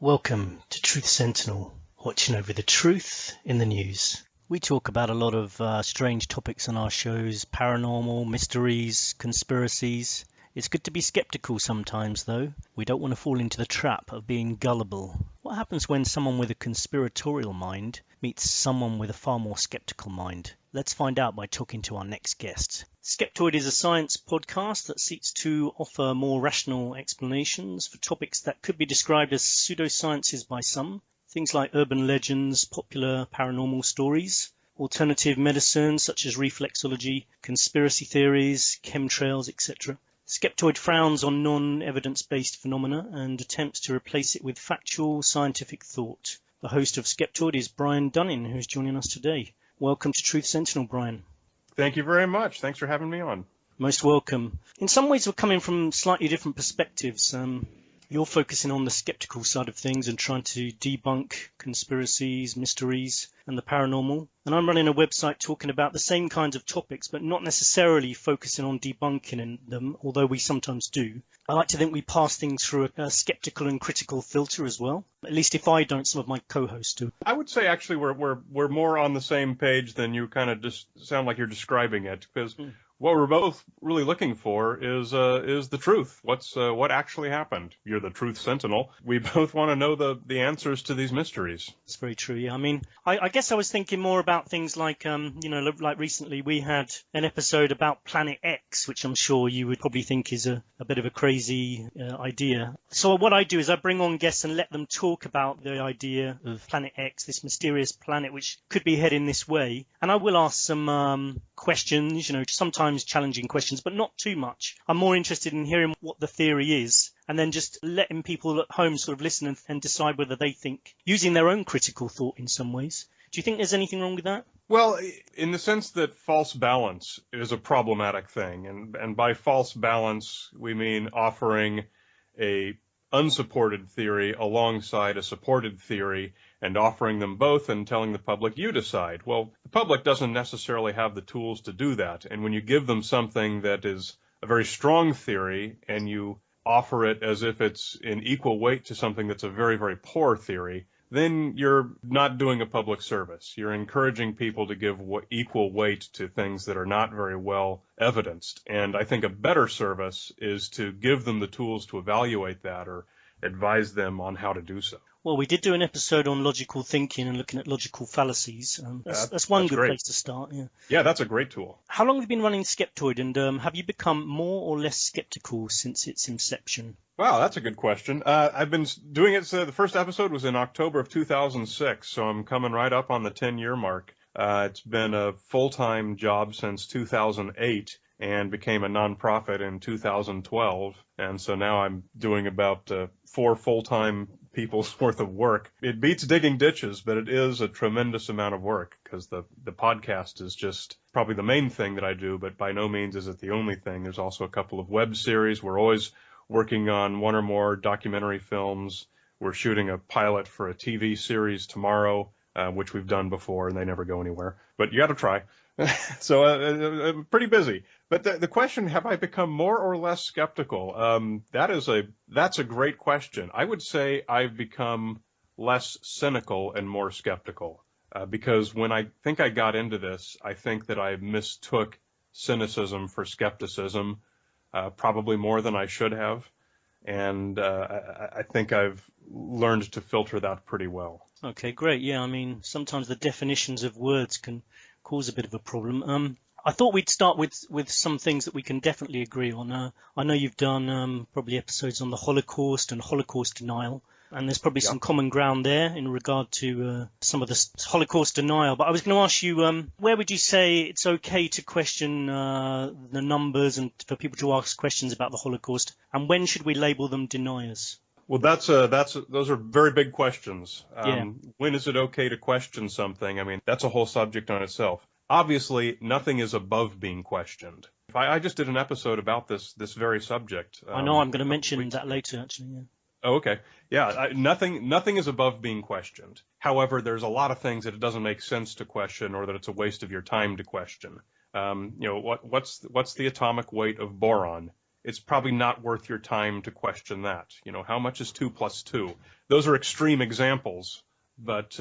Welcome to Truth Sentinel, watching over the truth in the news. We talk about a lot of strange topics on our shows, paranormal, mysteries, conspiracies. It's good to be skeptical sometimes, though. We don't want to fall into the trap of being gullible. What happens when someone with a conspiratorial mind meets someone with a far more skeptical mind? Let's find out by talking to our next guest. Skeptoid is a science podcast that seeks to offer more rational explanations for topics that could be described as pseudosciences by some, things like urban legends, popular paranormal stories, alternative medicine such as reflexology, conspiracy theories, chemtrails, etc. Skeptoid frowns on non-evidence-based phenomena and attempts to replace it with factual, scientific thought. The host of Skeptoid is Brian Dunning, who's joining us today. Welcome to Truth Sentinel, Brian. Thank you very much. Thanks for having me on. Most welcome. In some ways, we're coming from slightly different perspectives. You're focusing on the skeptical side of things and trying to debunk conspiracies, mysteries, and the paranormal. And I'm running a website talking about the same kinds of topics, but not necessarily focusing on debunking them, although we sometimes do. I like to think we pass things through a skeptical and critical filter as well. At least if I don't, some of my co-hosts do. I would say actually we're more on the same page than you kind of just sound like you're describing it, because what we're both really looking for is the truth. What actually happened? You're the Truth Sentinel. We both want to know the answers to these mysteries. That's very true. Yeah, I mean, I guess I was thinking more about things like like recently we had an episode about Planet X, which I'm sure you would probably think is a bit of a crazy idea. So what I do is I bring on guests and let them talk about the idea of Planet X, this mysterious planet which could be heading this way, and I will ask some questions, sometimes challenging questions, but not too much. I'm more interested in hearing what the theory is and then just letting people at home sort of listen and decide whether they think, using their own critical thought in some ways. Do you think there's anything wrong with that? Well, in the sense that false balance is a problematic thing, and by false balance we mean offering a unsupported theory alongside a supported theory and offering them both and telling the public, you decide. Well, the public doesn't necessarily have the tools to do that. And when you give them something that is a very strong theory and you offer it as if it's in equal weight to something that's a very, very poor theory, then you're not doing a public service. You're encouraging people to give equal weight to things that are not very well evidenced. And I think a better service is to give them the tools to evaluate that or advise them on how to do so. Well, we did do an episode on logical thinking and looking at logical fallacies. That's one good place to start. Yeah, that's a great tool. How long have you been running Skeptoid, and have you become more or less skeptical since its inception? Wow, that's a good question. I've been doing it. So the first episode was in October of 2006, so I'm coming right up on the 10-year mark. It's been a full-time job since 2008 and became a nonprofit in 2012. And so now I'm doing about 4 full-time people's worth of work. It beats digging ditches, but it is a tremendous amount of work because the podcast is just probably the main thing that I do, but by no means is it the only thing. There's also a couple of web series. We're always working on one or more documentary films. We're shooting a pilot for a TV series tomorrow, which we've done before, and they never go anywhere. But you got to try. So I'm pretty busy. But the question, have I become more or less skeptical? That's a great question. I would say I've become less cynical and more skeptical because when I think I got into this, I think that I mistook cynicism for skepticism, probably more than I should have. And I think I've learned to filter that pretty well. Okay, great. Yeah, I mean, sometimes the definitions of words can cause a bit of a problem. I thought we'd start with some things that we can definitely agree on. I know you've done probably episodes on the Holocaust and Holocaust denial, and there's probably some common ground there in regard to some of the Holocaust denial. But I was going to ask you, where would you say it's okay to question the numbers and for people to ask questions about the Holocaust, and when should we label them deniers? Well, those are very big questions. When is it okay to question something? I mean, that's a whole subject on itself. Obviously, nothing is above being questioned. I just did an episode about this very subject. I know I'm going to mention that later, actually. Yeah. Oh, okay. Yeah, nothing is above being questioned. However, there's a lot of things that it doesn't make sense to question or that it's a waste of your time to question. What's the atomic weight of boron? it's probably not worth your time to question that. How much is 2 plus 2? Those are extreme examples, but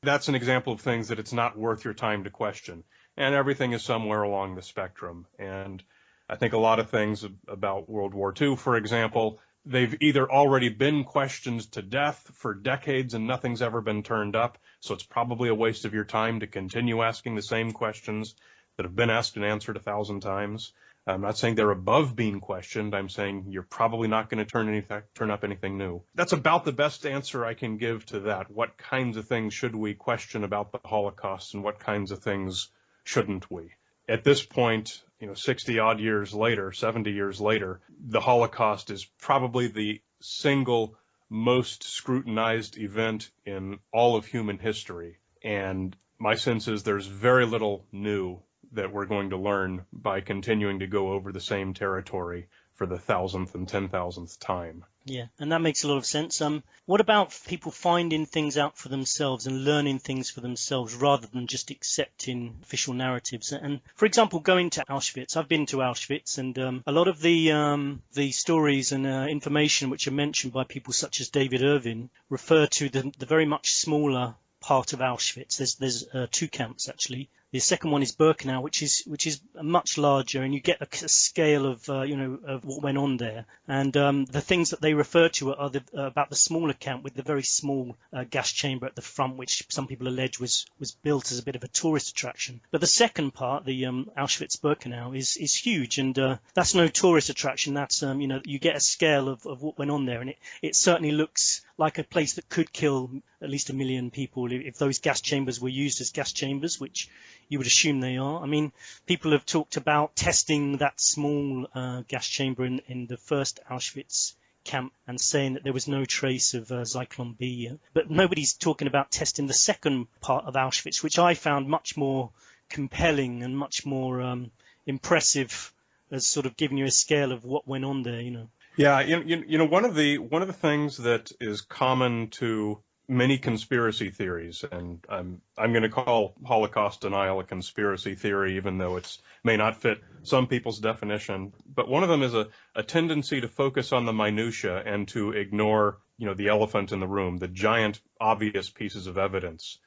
that's an example of things that it's not worth your time to question. And everything is somewhere along the spectrum. And I think a lot of things about World War II, for example, they've either already been questioned to death for decades and nothing's ever been turned up, so it's probably a waste of your time to continue asking the same questions that have been asked and answered 1,000 times. I'm not saying they're above being questioned. I'm saying you're probably not going to turn up anything new. That's about the best answer I can give to that. What kinds of things should we question about the Holocaust, and what kinds of things shouldn't we? At this point, 60 odd years later, 70 years later, the Holocaust is probably the single most scrutinized event in all of human history. And my sense is there's very little new that we're going to learn by continuing to go over the same territory for the 1,000th and 10,000th time. Yeah, and that makes a lot of sense. What about people finding things out for themselves and learning things for themselves rather than just accepting official narratives? And, for example, going to Auschwitz. I've been to Auschwitz, and a lot of the stories and information which are mentioned by people such as David Irving refer to the very much smaller part of Auschwitz. There's 2 camps, actually. The second one is Birkenau, which is much larger, and you get a scale of of what went on there. And the things that they refer to are about the smaller camp with the very small gas chamber at the front, which some people allege was built as a bit of a tourist attraction. But the second part, the Auschwitz-Birkenau, is huge, and that's no tourist attraction. That's you get a scale of what went on there, and it certainly looks like a place that could kill at least 1 million people if those gas chambers were used as gas chambers, which you would assume they are. I mean, people have talked about testing that small gas chamber in the first Auschwitz camp and saying that there was no trace of Zyklon B. But nobody's talking about testing the second part of Auschwitz, which I found much more compelling and much more impressive as sort of giving you a scale of what went on there, Yeah, one of the things that is common to many conspiracy theories, and I'm going to call Holocaust denial a conspiracy theory, even though it may not fit some people's definition. But one of them is a tendency to focus on the minutia and to ignore, the elephant in the room, the giant obvious pieces of evidence.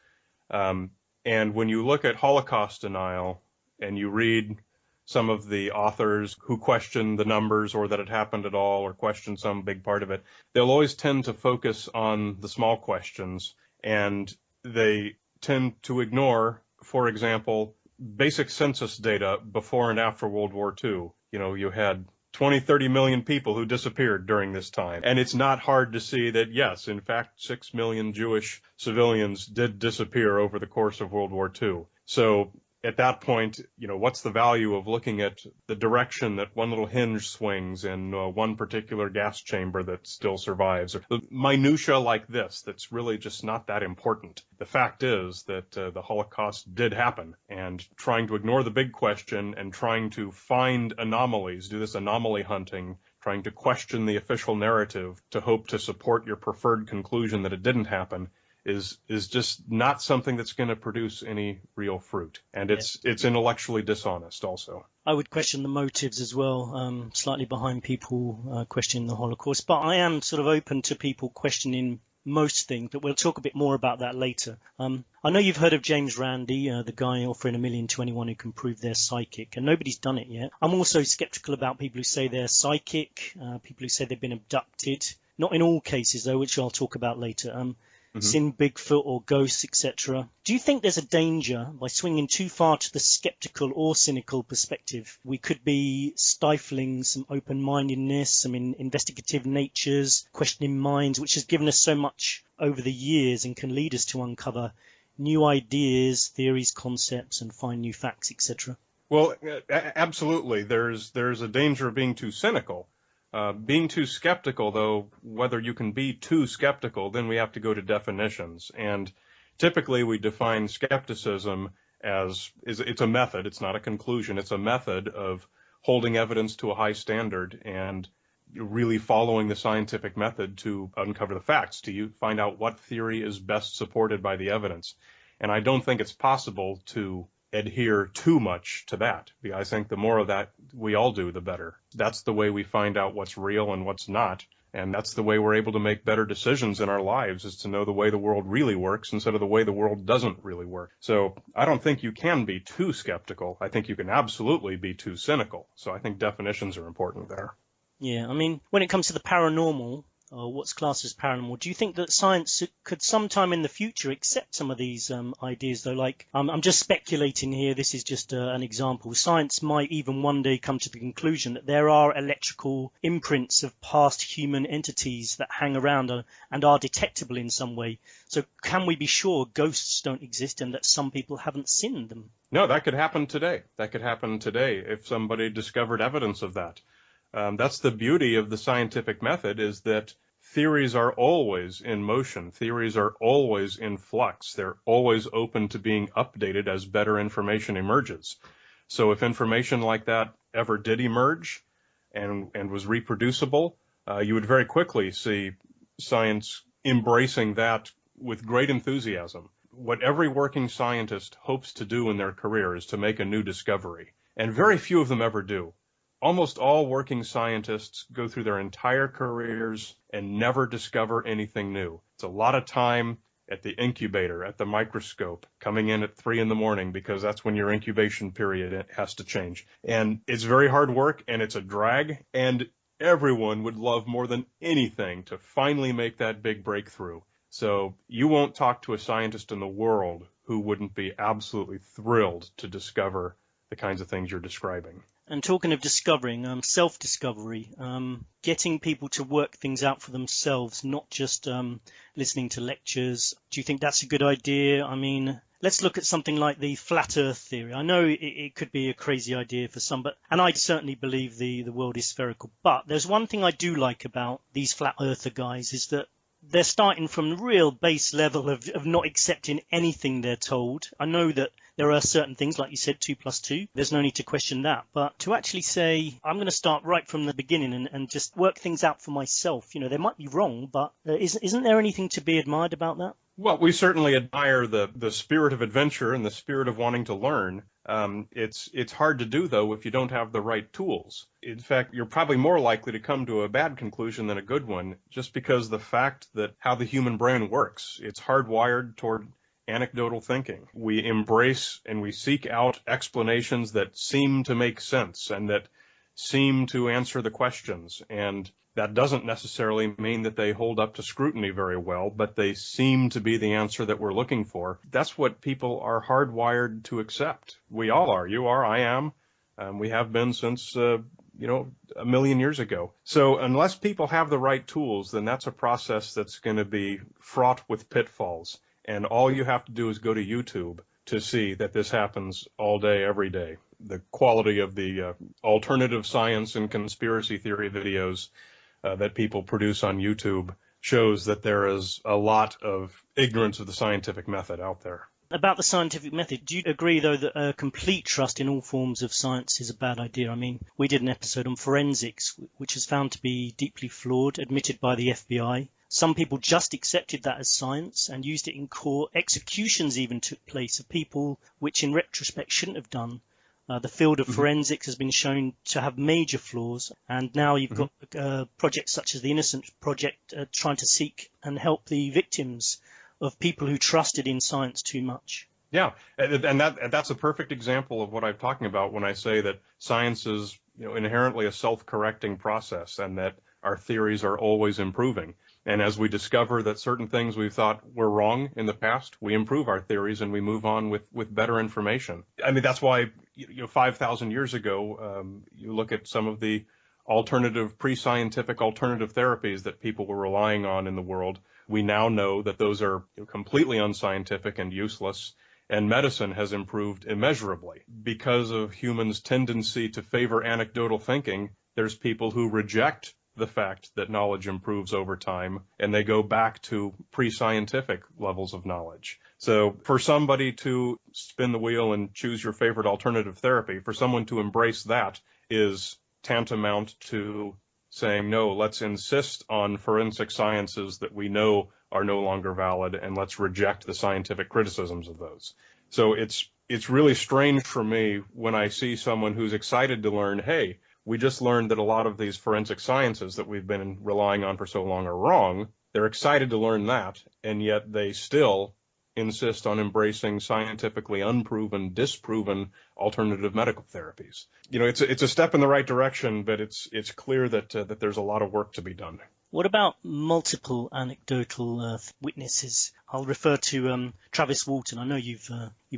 And when you look at Holocaust denial and you read some of the authors who question the numbers or that it happened at all or question some big part of it, they'll always tend to focus on the small questions, and they tend to ignore, for example, basic census data before and after World War II. You had 20, 30 million people who disappeared during this time. And it's not hard to see that, yes, in fact, 6 million Jewish civilians did disappear over the course of World War II. So at that point, what's the value of looking at the direction that one little hinge swings in one particular gas chamber that still survives? Or the minutia like this, that's really just not that important. The fact is that the Holocaust did happen, and trying to ignore the big question and trying to find anomalies, do this anomaly hunting, trying to question the official narrative to hope to support your preferred conclusion that it didn't happen, is just not something that's going to produce any real fruit. And it's intellectually dishonest also. I would question the motives as well, slightly behind people questioning the Holocaust. But I am sort of open to people questioning most things, but we'll talk a bit more about that later. I know you've heard of James Randi, the guy offering $1 million to anyone who can prove they're psychic, and nobody's done it yet. I'm also skeptical about people who say they're psychic, people who say they've been abducted. Not in all cases, though, which I'll talk about later. Seen Bigfoot or ghosts, etc. Do you think there's a danger by swinging too far to the skeptical or cynical perspective? We could be stifling some open-mindedness, some investigative natures, questioning minds, which has given us so much over the years and can lead us to uncover new ideas, theories, concepts, and find new facts, etc. Well, absolutely. There's a danger of being too cynical. Being too skeptical, though, whether you can be too skeptical, then we have to go to definitions. And typically we define skepticism as it's a method. It's not a conclusion. It's a method of holding evidence to a high standard and really following the scientific method to uncover the facts, to find out what theory is best supported by the evidence. And I don't think it's possible to adhere too much to that. I think the more of that we all do, the better. That's the way we find out what's real and what's not. And that's the way we're able to make better decisions in our lives, is to know the way the world really works instead of the way the world doesn't really work. So I don't think you can be too skeptical. I think you can absolutely be too cynical. So I think definitions are important there. Yeah, I mean, when it comes to the paranormal, or what's classed as paranormal, do you think that science could sometime in the future accept some of these ideas, though? Like, I'm just speculating here, this is just an example. Science might even one day come to the conclusion that there are electrical imprints of past human entities that hang around and are detectable in some way. So can we be sure ghosts don't exist and that some people haven't seen them? No, that could happen today. That could happen today if somebody discovered evidence of that. That's the beauty of the scientific method, is that theories are always in motion. Theories are always in flux. They're always open to being updated as better information emerges. So if information like that ever did emerge and was reproducible, you would very quickly see science embracing that with great enthusiasm. What every working scientist hopes to do in their career is to make a new discovery, and very few of them ever do. Almost all working scientists go through their entire careers and never discover anything new. It's a lot of time at the incubator, at the microscope, coming in at 3 a.m, because that's when your incubation period has to change. And it's very hard work, and it's a drag, and everyone would love more than anything to finally make that big breakthrough. So you won't talk to a scientist in the world who wouldn't be absolutely thrilled to discover the kinds of things you're describing. And talking of discovering, self-discovery, getting people to work things out for themselves, not just listening to lectures. Do you think that's a good idea? I mean, let's look at something like the flat earth theory. I know it could be a crazy idea for some, and I certainly believe the world is spherical. But there's one thing I do like about these flat earther guys, is that they're starting from the real base level of not accepting anything they're told. I know that there are certain things, like you said, 2 + 2. There's no need to question that. But to actually say, I'm going to start right from the beginning and just work things out for myself, they might be wrong, but isn't there anything to be admired about that? Well, we certainly admire the spirit of adventure and the spirit of wanting to learn. It's hard to do, though, if you don't have the right tools. In fact, you're probably more likely to come to a bad conclusion than a good one, just because the fact that how the human brain works, it's hardwired toward anecdotal thinking. We embrace and we seek out explanations that seem to make sense and that seem to answer the questions. And that doesn't necessarily mean that they hold up to scrutiny very well, but they seem to be the answer that we're looking for. That's what people are hardwired to accept. We all are. You are. I am. We have been since, a million years ago. So unless people have the right tools, then that's a process that's going to be fraught with pitfalls. And all you have to do is go to YouTube to see that this happens all day, every day. The quality of the alternative science and conspiracy theory videos that people produce on YouTube shows that there is a lot of ignorance of the scientific method out there. About the scientific method, do you agree, though, that complete trust in all forms of science is a bad idea? I mean, we did an episode on forensics, which is found to be deeply flawed, admitted by the FBI. Some people just accepted that as science and used it in court. Executions even took place of people which in retrospect shouldn't have done. The field of forensics has been shown to have major flaws, and now you've got projects such as the Innocent Project trying to seek and help the victims of people who trusted in science too much. Yeah, and that's a perfect example of what I'm talking about when I say that science is inherently a self-correcting process and that our theories are always improving. And as we discover that certain things we thought were wrong in the past, we improve our theories and we move on with better information. I mean, that's why 5,000 years ago, you look at some of the pre-scientific alternative therapies that people were relying on in the world. We now know that those are completely unscientific and useless, and medicine has improved immeasurably. Because of humans' tendency to favor anecdotal thinking, there's people who reject the fact that knowledge improves over time, and they go back to pre-scientific levels of knowledge. So for somebody to spin the wheel and choose your favorite alternative therapy, for someone to embrace that is tantamount to saying, no, let's insist on forensic sciences that we know are no longer valid, and let's reject the scientific criticisms of those. So it's it's really strange for me when I see someone who's excited to learn, hey, we just learned that a lot of these forensic sciences that we've been relying on for so long are wrong. They're excited to learn that, and yet they still insist on embracing scientifically unproven, disproven alternative medical therapies. It's a step in the right direction, but it's clear that there's a lot of work to be done. What about multiple anecdotal witnesses? I'll refer to Travis Walton. I know you've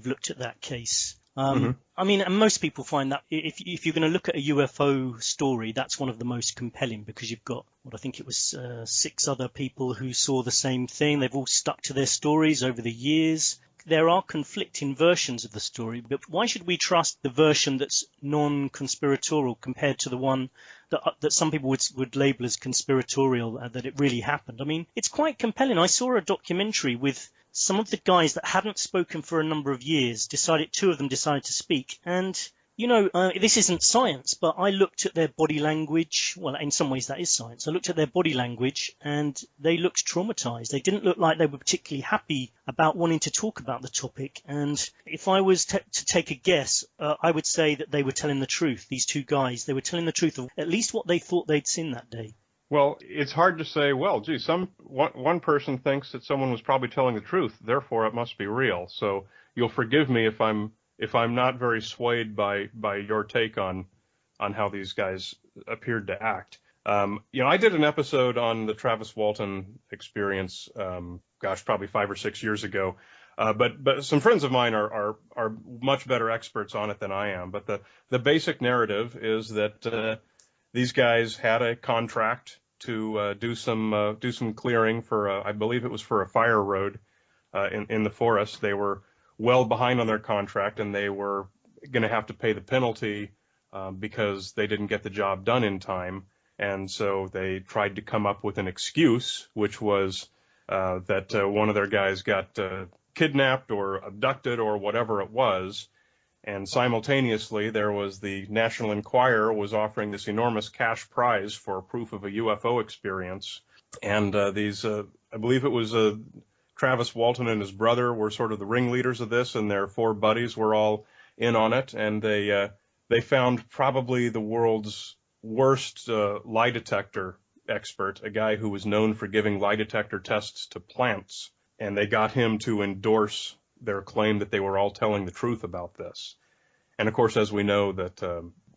looked at that case. I mean, and most people find that if you're going to look at a UFO story, that's one of the most compelling, because you've got, I think it was 6 other people who saw the same thing. They've all stuck to their stories over the years. There are conflicting versions of the story, but why should we trust the version that's non-conspiratorial compared to the one that some people would label as conspiratorial, that it really happened? I mean, it's quite compelling. I saw a documentary with some of the guys that hadn't spoken for a number of years. 2 of them decided to speak, and this isn't science, but I looked at their body language. Well, in some ways that is science. I looked at their body language and they looked traumatized. They didn't look like they were particularly happy about wanting to talk about the topic. And if I was to take a guess, I would say that they were telling the truth. These 2 guys, they were telling the truth of at least what they thought they'd seen that day. Well, it's hard to say, well, gee, one person thinks that someone was probably telling the truth, therefore it must be real. So you'll forgive me if I'm not very swayed by your take on how these guys appeared to act. I did an episode on the Travis Walton experience, probably 5 or 6 years ago. But some friends of mine are much better experts on it than I am. But the basic narrative is that these guys had a contract to do some clearing for I believe it was for a fire road in the forest. They were well behind on their contract, and they were going to have to pay the penalty because they didn't get the job done in time. And so they tried to come up with an excuse, which was that one of their guys got kidnapped or abducted or whatever it was. And simultaneously, there was the National Enquirer was offering this enormous cash prize for proof of a UFO experience. And I believe it was Travis Walton and his brother were sort of the ringleaders of this, and their 4 buddies were all in on it. And they found probably the world's worst lie detector expert, a guy who was known for giving lie detector tests to plants. And they got him to endorse their claim that they were all telling the truth about this. And of course, as we know, that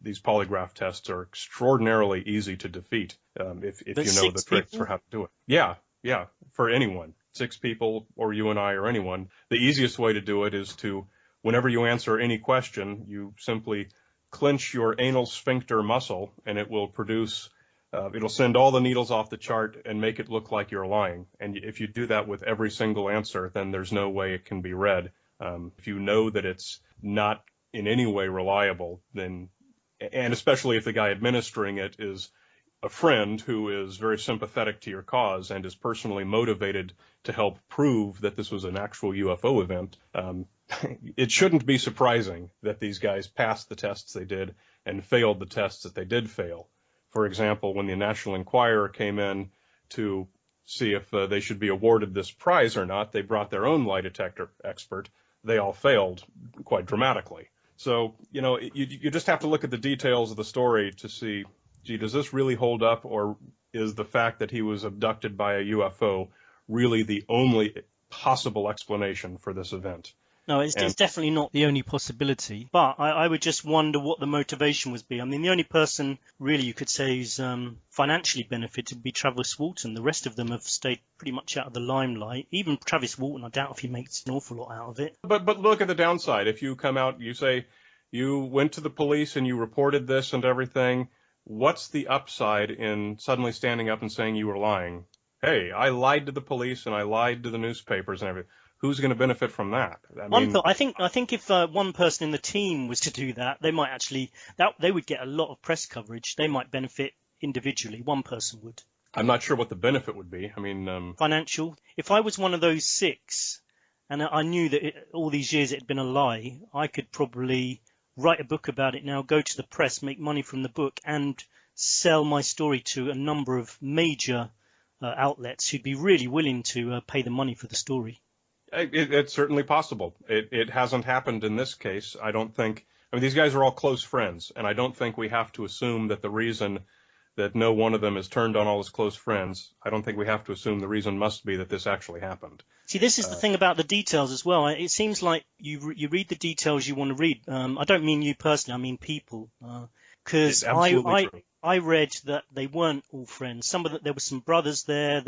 these polygraph tests are extraordinarily easy to defeat if you know the tricks for how to do it. Yeah, for anyone. 6 people, or you and I, or anyone. The easiest way to do it is to, whenever you answer any question, you simply clench your anal sphincter muscle, and it will produce, it'll send all the needles off the chart and make it look like you're lying. And if you do that with every single answer, then there's no way it can be read. If you know that it's not in any way reliable, then, and especially if the guy administering it is a friend who is very sympathetic to your cause and is personally motivated to help prove that this was an actual UFO event, it shouldn't be surprising that these guys passed the tests they did and failed the tests that they did fail. For example, when the National Enquirer came in to see if they should be awarded this prize or not, they brought their own lie detector expert. They all failed quite dramatically. So, you just have to look at the details of the story to see, gee, does this really hold up, or is the fact that he was abducted by a UFO really the only possible explanation for this event? No, it's definitely not the only possibility, but I would just wonder what the motivation would be. I mean, the only person really you could say who's financially benefited would be Travis Walton. The rest of them have stayed pretty much out of the limelight. Even Travis Walton, I doubt if he makes an awful lot out of it. But look at the downside. If you come out, you say you went to the police and you reported this and everything, what's the upside in suddenly standing up and saying you were lying? Hey, I lied to the police and I lied to the newspapers and everything. Who's going to benefit from that? I think if one person in the team was to do that, they might actually they would get a lot of press coverage. They might benefit individually. One person would. I'm not sure what the benefit would be. I mean, financial. If I was one of those 6, and I knew that all these years it had been a lie, I could probably write a book about it now, go to the press, make money from the book, and sell my story to a number of major outlets who'd be really willing to pay the money for the story. It's certainly possible. It hasn't happened in this case. I don't think. I mean, these guys are all close friends, and I don't think we have to assume that the reason that no one of them has turned on all his close friends, I don't think we have to assume the reason must be that this actually happened. See, this is the thing about the details as well. It seems like you read the details you want to read. I don't mean you personally, I mean people. Because I read that they weren't all friends. There were some brothers there.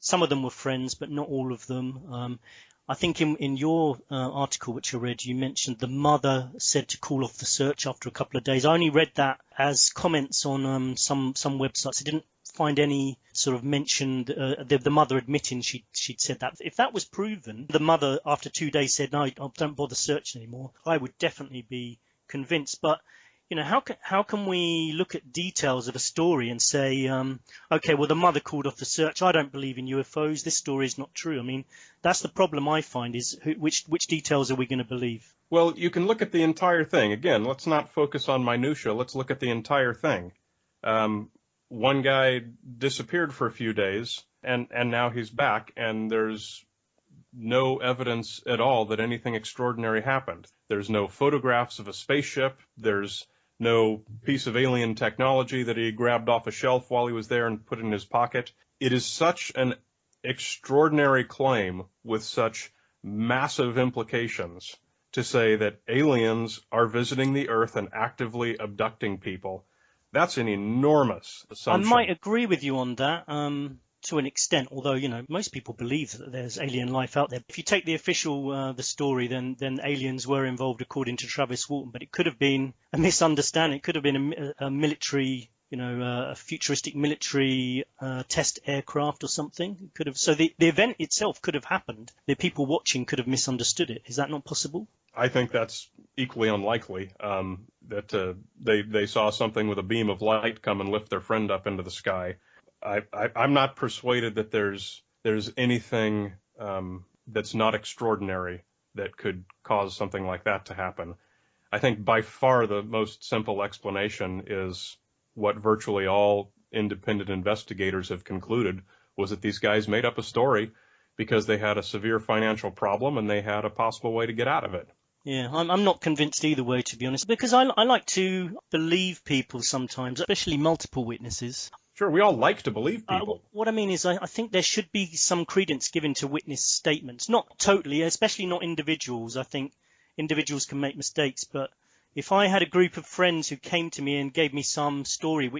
Some of them were friends, but not all of them. I think in your article, which I read, you mentioned the mother said to call off the search after a couple of days. I only read that as comments on some websites. I didn't find any sort of mention the mother admitting she'd said that. If that was proven, the mother after 2 days said, no, don't bother searching anymore, I would definitely be convinced. But how can we look at details of a story and say, okay, well, the mother called off the search. I don't believe in UFOs. This story is not true. I mean, that's the problem I find is which details are we going to believe? Well, you can look at the entire thing. Again, let's not focus on minutia. Let's look at the entire thing. One guy disappeared for a few days, and now he's back, and there's no evidence at all that anything extraordinary happened. There's no photographs of a spaceship. There's no piece of alien technology that he grabbed off a shelf while he was there and put in his pocket. It is such an extraordinary claim with such massive implications to say that aliens are visiting the Earth and actively abducting people. That's an enormous assumption. I might agree with you on that. To an extent, although, most people believe that there's alien life out there. If you take the official, the story, then aliens were involved according to Travis Walton, but it could have been a misunderstanding. It could have been a military, a futuristic military test aircraft or something. It could have. So the event itself could have happened. The people watching could have misunderstood it. Is that not possible? I think that's equally unlikely, that they saw something with a beam of light come and lift their friend up into the sky. I'm not persuaded that there's anything that's not extraordinary that could cause something like that to happen. I think by far the most simple explanation is what virtually all independent investigators have concluded, was that these guys made up a story because they had a severe financial problem and they had a possible way to get out of it. Yeah, I'm not convinced either way, to be honest, because I like to believe people sometimes, especially multiple witnesses. Sure, we all like to believe people. What I mean is I think there should be some credence given to witness statements. Not totally, especially not individuals. I think individuals can make mistakes. But if I had a group of friends who came to me and gave me some story,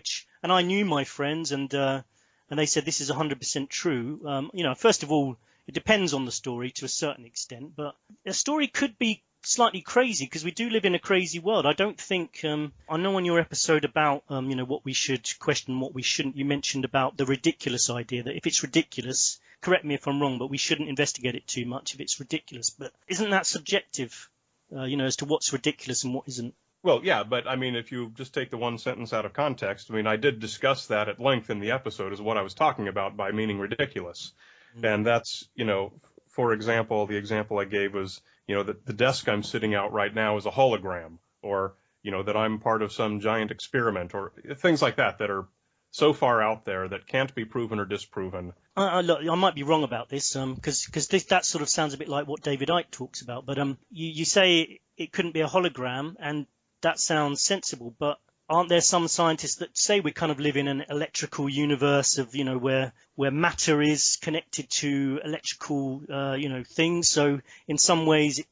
and I knew my friends, and they said this is 100% true, first of all, it depends on the story to a certain extent. But a story could be slightly crazy because we do live in a crazy world. I don't think I know on your episode about what we should question, what we shouldn't, you mentioned about the ridiculous idea that if it's ridiculous, correct me if I'm wrong, but we shouldn't investigate it too much if it's ridiculous. But isn't that subjective, as to what's ridiculous and what isn't? Well, yeah, but I mean, if you just take the one sentence out of context, I mean, I did discuss that at length in the episode as what I was talking about by meaning ridiculous. Mm-hmm. And that's, for example, the example I gave was, that the desk I'm sitting at right now is a hologram, or, that I'm part of some giant experiment, or things like that are so far out there that can't be proven or disproven. Look, I might be wrong about this, because that sort of sounds a bit like what David Icke talks about. But you say it couldn't be a hologram, and that sounds sensible. But aren't there some scientists that say we kind of live in an electrical universe of, where matter is connected to electrical, things? So in some ways,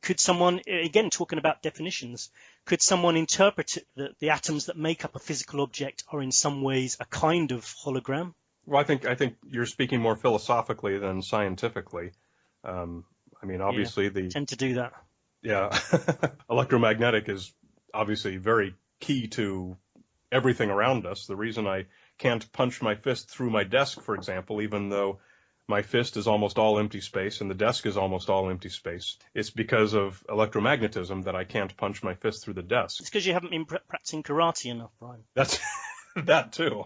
could someone, again, talking about definitions, could someone interpret that the atoms that make up a physical object are in some ways a kind of hologram? Well, I think you're speaking more philosophically than scientifically. Obviously I tend to do that. Yeah. Electromagnetic is obviously very key to everything around us. The reason I can't punch my fist through my desk, for example, even though my fist is almost all empty space and the desk is almost all empty space, it's because of electromagnetism that I can't punch my fist through the desk. It's because you haven't been practicing karate enough, Brian. That's that too.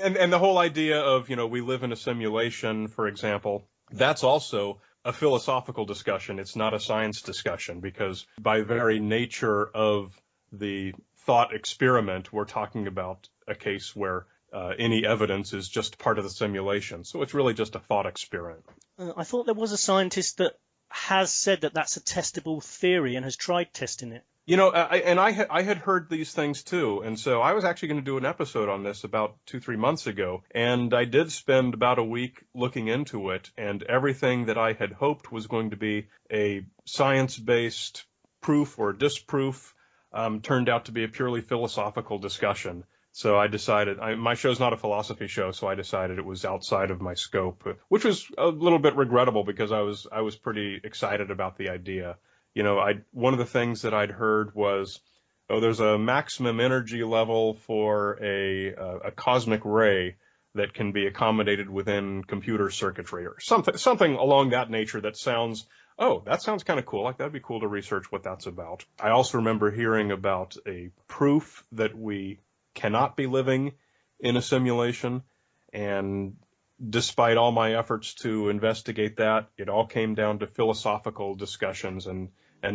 and the whole idea of, we live in a simulation, for example, that's also a philosophical discussion. It's not a science discussion, because by very nature of the thought experiment, we're talking about a case where any evidence is just part of the simulation. So it's really just a thought experiment. I thought there was a scientist that has said that that's a testable theory and has tried testing it. You know, I had heard these things too, and so I was actually going to do an episode on this about 2-3 months ago, and I did spend about a week looking into it, and everything that I had hoped was going to be a science-based proof or disproof turned out to be a purely philosophical discussion. So I decided, my show's not a philosophy show, so I decided it was outside of my scope, which was a little bit regrettable because I was pretty excited about the idea. You know, one of the things that I'd heard was, there's a maximum energy level for a cosmic ray that can be accommodated within computer circuitry or something along that nature that sounds kind of cool. Like, that'd be cool to research what that's about. I also remember hearing about a proof that we cannot be living in a simulation, and despite all my efforts to investigate that, it all came down to philosophical discussions and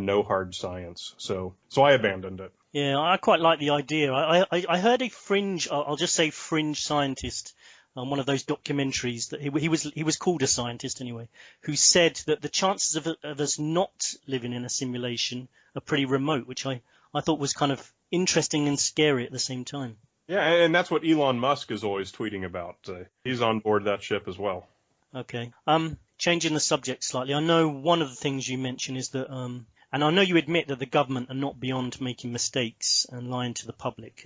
no hard science. So I abandoned it. Yeah, I quite like the idea. I heard a fringe, I'll just say fringe scientist on one of those documentaries that he was called a scientist anyway, who said that the chances of us not living in a simulation are pretty remote, which I thought was kind of interesting and scary at the same time. Yeah, and that's what Elon Musk is always tweeting about. He's on board that ship as well. Okay. Changing the subject slightly, I know one of the things you mentioned is that, and I know you admit that the government are not beyond making mistakes and lying to the public.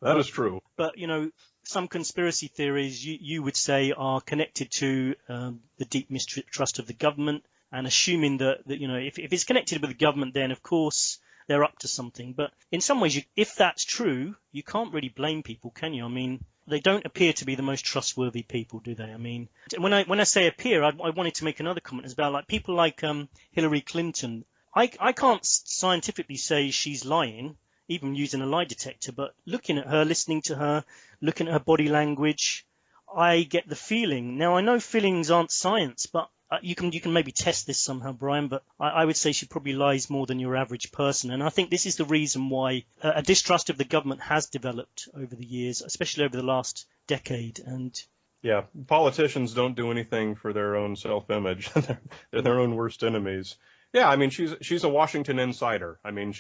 That is true. But, you know, some conspiracy theories you would say are connected to the deep mistrust of the government, and assuming that you know, if it's connected with the government, then of course they're up to something. But in some ways, if that's true, you can't really blame people, can you? I mean, they don't appear to be the most trustworthy people, do they? I mean, when I say appear, I wanted to make another comment. It's about like people like Hillary Clinton. I can't scientifically say she's lying, even using a lie detector, but looking at her, listening to her, looking at her body language, I get the feeling. Now, I know feelings aren't science, but you can maybe test this somehow, Brian, but I would say she probably lies more than your average person. And I think this is the reason why a distrust of the government has developed over the years, especially over the last decade. And yeah, politicians don't do anything for their own self-image. They're their own worst enemies. Yeah, I mean, she's a Washington insider. I mean,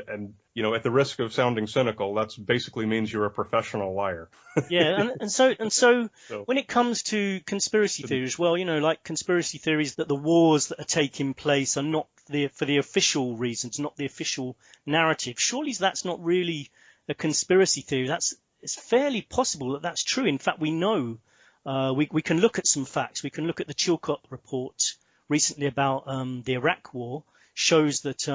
and you know, at the risk of sounding cynical, that's basically means you're a professional liar. Yeah, and so when it comes to conspiracy theories, well, you know, like conspiracy theories that the wars that are taking place are not for the official reasons, not the official narrative. Surely that's not really a conspiracy theory. It's fairly possible that that's true. In fact, we know we can look at some facts. We can look at the Chilcot report recently about the Iraq War, shows that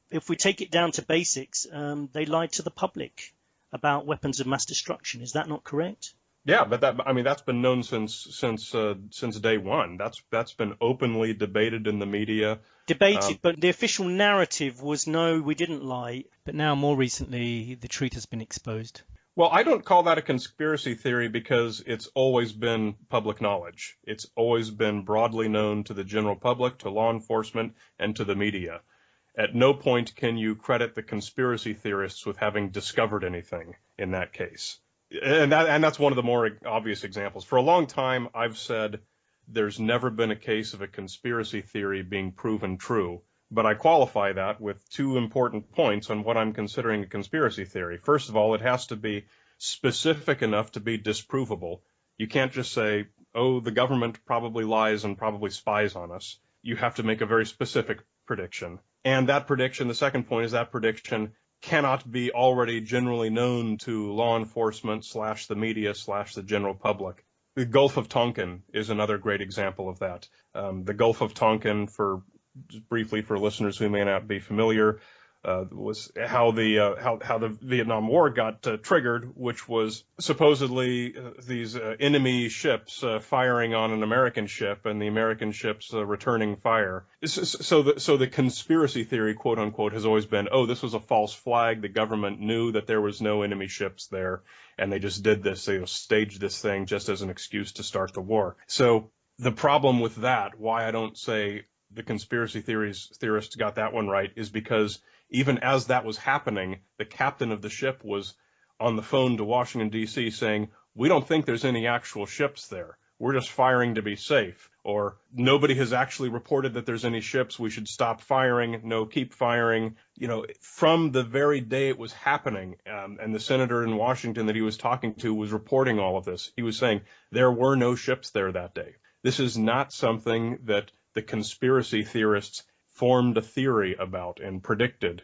if we take it down to basics, they lied to the public about weapons of mass destruction. Is that not correct? Yeah, but that's been known since day one. That's been openly debated in the media. Debated, but the official narrative was no, we didn't lie. But now, more recently, the truth has been exposed. Well, I don't call that a conspiracy theory because it's always been public knowledge. It's always been broadly known to the general public, to law enforcement, and to the media. At no point can you credit the conspiracy theorists with having discovered anything in that case. And that's one of the more obvious examples. For a long time, I've said there's never been a case of a conspiracy theory being proven true. But I qualify that with two important points on what I'm considering a conspiracy theory. First of all, it has to be specific enough to be disprovable. You can't just say, oh, the government probably lies and probably spies on us. You have to make a very specific prediction. And that prediction, the second point is that prediction cannot be already generally known to law enforcement / the media / the general public. The Gulf of Tonkin is another great example of that. The Gulf of Tonkin, just briefly for listeners who may not be familiar, was how the Vietnam War got triggered, which was supposedly these enemy ships firing on an American ship and the American ships returning fire. So the conspiracy theory, quote unquote, has always been, oh, this was a false flag. The government knew that there was no enemy ships there, and they just did this. They staged this thing just as an excuse to start the war. So the problem with that, why I don't say the conspiracy theorists got that one right, is because even as that was happening, the captain of the ship was on the phone to Washington, D.C. saying, we don't think there's any actual ships there. We're just firing to be safe. Or nobody has actually reported that there's any ships. We should stop firing. No, keep firing. From the very day it was happening, and the senator in Washington that he was talking to was reporting all of this. He was saying there were no ships there that day. This is not something that the conspiracy theorists formed a theory about and predicted.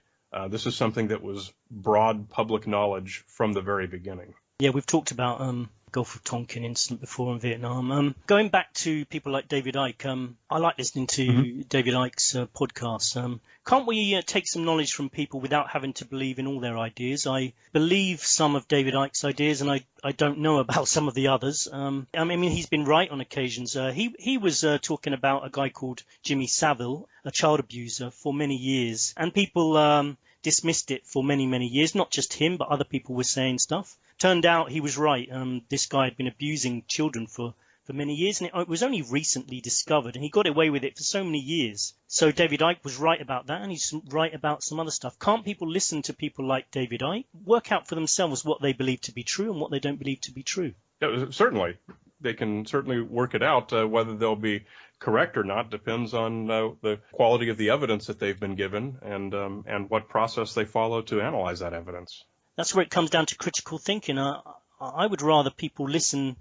This is something that was broad public knowledge from the very beginning. Yeah, we've talked about Gulf of Tonkin incident before in Vietnam. Going back to people like David Icke, I like listening to David Icke's podcasts. Can't we take some knowledge from people without having to believe in all their ideas? I believe some of David Icke's ideas, and I don't know about some of the others. I mean, he's been right on occasions. He was talking about a guy called Jimmy Savile, a child abuser, for many years, and people dismissed it for many, many years. Not just him, but other people were saying stuff. Turned out he was right. This guy had been abusing children for many years, and it was only recently discovered, and he got away with it for so many years. So David Icke was right about that, and he's right about some other stuff. Can't people listen to people like David Icke, work out for themselves what they believe to be true and what they don't believe to be true? Yeah, certainly. They can certainly work it out. Whether they'll be correct or not depends on the quality of the evidence that they've been given and what process they follow to analyze that evidence. That's where it comes down to critical thinking. I would rather people listen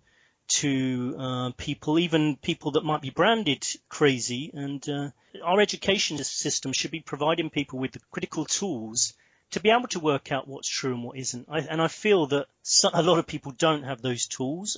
to people, even people that might be branded crazy. And our education system should be providing people with the critical tools to be able to work out what's true and what isn't. And I feel that a lot of people don't have those tools.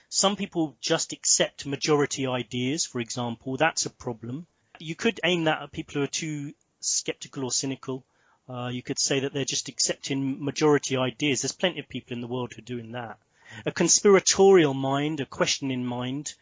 Some people just accept majority ideas, for example. That's a problem. You could aim that at people who are too skeptical or cynical. You could say that they're just accepting majority ideas. There's plenty of people in the world who are doing that. A conspiratorial mind, a questioning mind,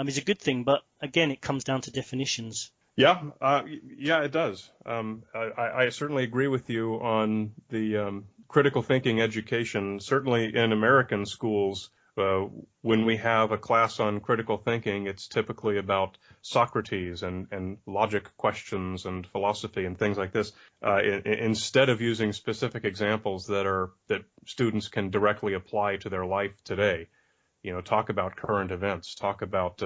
is a good thing. But again, it comes down to definitions. Yeah, it does. I certainly agree with you on the critical thinking education. Certainly in American schools, when we have a class on critical thinking, it's typically about Socrates and logic questions and philosophy and things like this, instead of using specific examples that students can directly apply to their life today. Talk about current events, talk about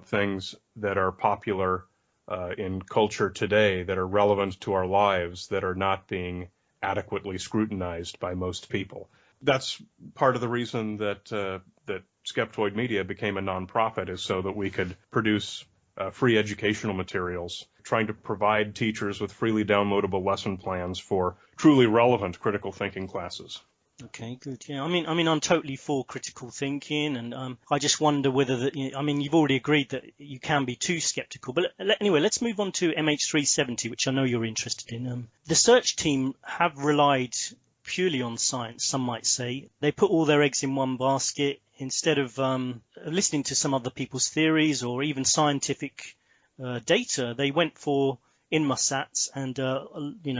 things that are popular in culture today, that are relevant to our lives, that are not being adequately scrutinized by most people. That's part of the reason that Skeptoid Media became a nonprofit, is so that we could produce free educational materials, trying to provide teachers with freely downloadable lesson plans for truly relevant critical thinking classes. Okay, good. Yeah, I mean, I'm totally for critical thinking, and I just wonder whether you've already agreed that you can be too skeptical. But anyway, let's move on to MH370, which I know you're interested in. The search team have relied purely on science, some might say. They put all their eggs in one basket instead of listening to some other people's theories or even scientific data. They went for Inmarsats, and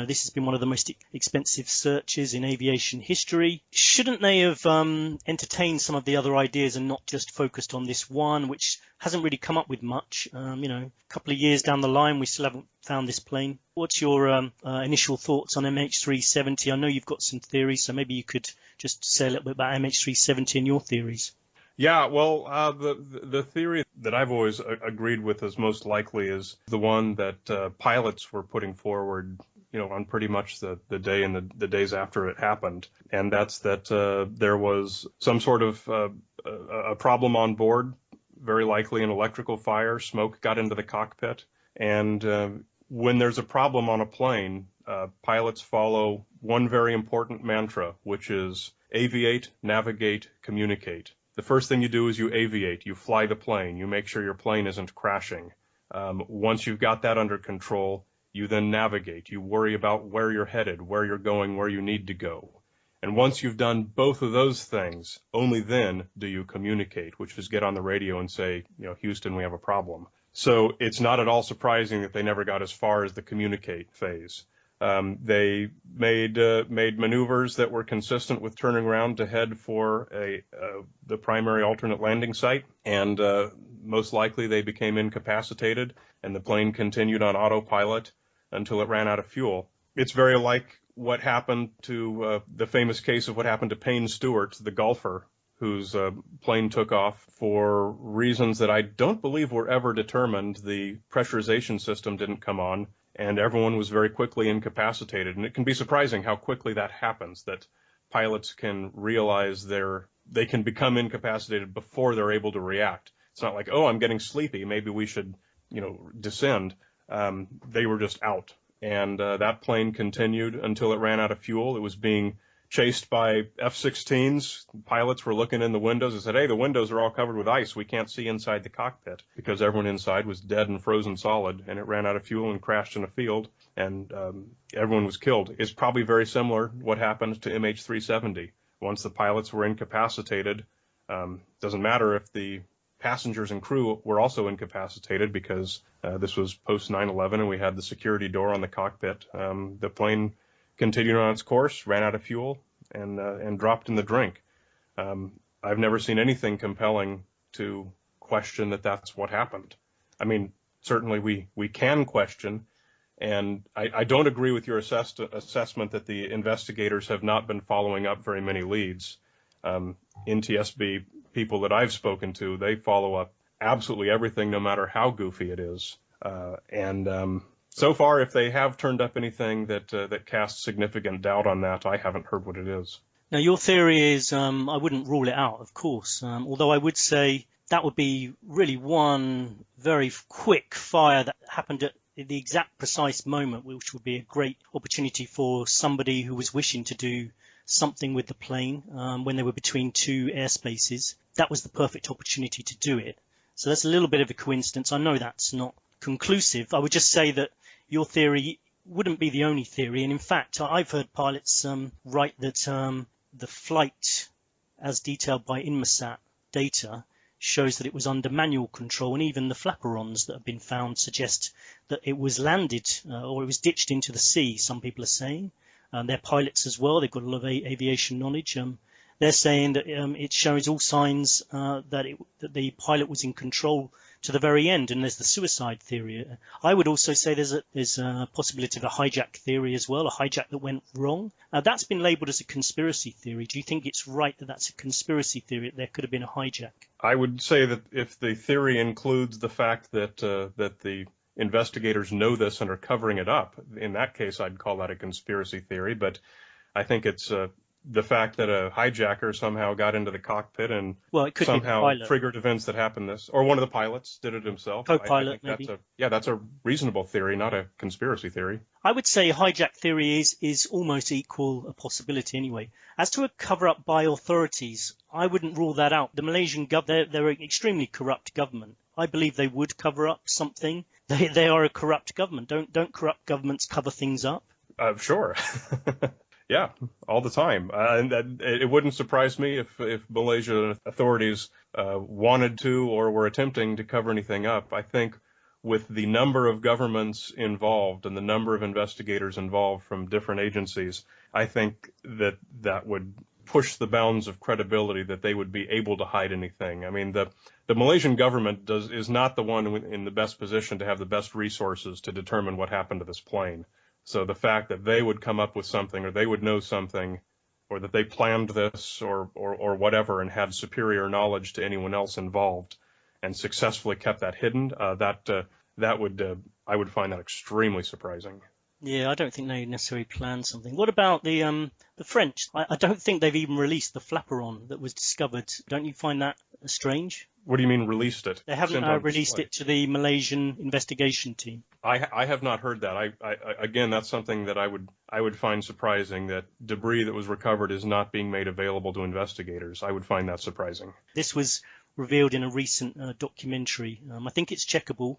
this has been one of the most expensive searches in aviation history. Shouldn't they have entertained some of the other ideas and not just focused on this one, which hasn't really come up with much? A couple of years down the line, we still haven't found this plane. What's your initial thoughts on MH370? I know you've got some theories, so maybe you could just say a little bit about MH370 and your theories. Yeah, well, the theory that I've always agreed with as most likely is the one that pilots were putting forward, on pretty much the day and the days after it happened. And that's that there was some sort of a problem on board, very likely an electrical fire. Smoke got into the cockpit. And when there's a problem on a plane, pilots follow one very important mantra, which is aviate, navigate, communicate. The first thing you do is you aviate, you fly the plane, you make sure your plane isn't crashing. Once you've got that under control, you then navigate. You worry about where you're headed, where you're going, where you need to go. And once you've done both of those things, only then do you communicate, which is get on the radio and say, Houston, we have a problem. So it's not at all surprising that they never got as far as the communicate phase. They made maneuvers that were consistent with turning around to head for the primary alternate landing site, and most likely they became incapacitated, and the plane continued on autopilot until it ran out of fuel. It's very what happened to the famous case of what happened to Payne Stewart, the golfer, whose plane took off for reasons that I don't believe were ever determined. The pressurization system didn't come on, and everyone was very quickly incapacitated. And it can be surprising how quickly that happens, that pilots can realize they can become incapacitated before they're able to react. It's not like, oh, I'm getting sleepy, maybe we should, descend. They were just out. And that plane continued until it ran out of fuel. It was being chased by F-16s. Pilots were looking in the windows and said, hey, the windows are all covered with ice. We can't see inside the cockpit, because everyone inside was dead and frozen solid, and it ran out of fuel and crashed in a field, and everyone was killed. It's probably very similar what happened to MH370. Once the pilots were incapacitated, doesn't matter if the passengers and crew were also incapacitated, because this was post 9/11 and we had the security door on the cockpit. The plane continued on its course, ran out of fuel, and dropped in the drink. I've never seen anything compelling to question that that's what happened. I mean, certainly we can question, and I don't agree with your assessment that the investigators have not been following up very many leads. NTSB people that I've spoken to, they follow up absolutely everything, no matter how goofy it is. So far, if they have turned up anything that casts significant doubt on that, I haven't heard what it is. Now, your theory is, I wouldn't rule it out, of course, although I would say that would be really one very quick fire that happened at the exact precise moment, which would be a great opportunity for somebody who was wishing to do something with the plane when they were between two airspaces. That was the perfect opportunity to do it. So that's a little bit of a coincidence. I know that's not conclusive. I would just say that your theory wouldn't be the only theory. And in fact, I've heard pilots write that the flight, as detailed by Inmarsat data, shows that it was under manual control, and even the flaperons that have been found suggest that it was landed or it was ditched into the sea, some people are saying. They're pilots as well. They've got a lot of aviation knowledge. They're saying that it shows all signs that the pilot was in control to the very end, and there's the suicide theory. I would also say there's a possibility of a hijack theory as well, a hijack that went wrong. That's been labelled as a conspiracy theory. Do you think it's right that that's a conspiracy theory, that there could have been a hijack? I would say that if the theory includes the fact that the investigators know this and are covering it up, in that case I'd call that a conspiracy theory. But I think it's the fact that a hijacker somehow got into the cockpit and somehow triggered events that happened or one of the pilots did it himself. Co-pilot, I think maybe. That's a reasonable theory, not a conspiracy theory. I would say hijack theory is almost equal a possibility anyway. As to a cover-up by authorities, I wouldn't rule that out. The Malaysian government, they're an extremely corrupt government. I believe they would cover up something. They are a corrupt government. Don't corrupt governments cover things up? Sure. Yeah, all the time. And it wouldn't surprise me if Malaysian authorities wanted to or were attempting to cover anything up. I think with the number of governments involved and the number of investigators involved from different agencies, I think that would push the bounds of credibility that they would be able to hide anything. I mean, the Malaysian government is not the one in the best position to have the best resources to determine what happened to this plane. So the fact that they would come up with something, or they would know something, or that they planned this or whatever and had superior knowledge to anyone else involved and successfully kept that hidden, I would find that extremely surprising. Yeah, I don't think they necessarily planned something. What about the French? I don't think they've even released the flaperon that was discovered. Don't you find that strange? What do you mean released it? They haven't released it to the Malaysian investigation team. I have not heard that. I again, that's something that I would find surprising, that debris that was recovered is not being made available to investigators. I would find that surprising. This was revealed in a recent documentary. I think it's checkable.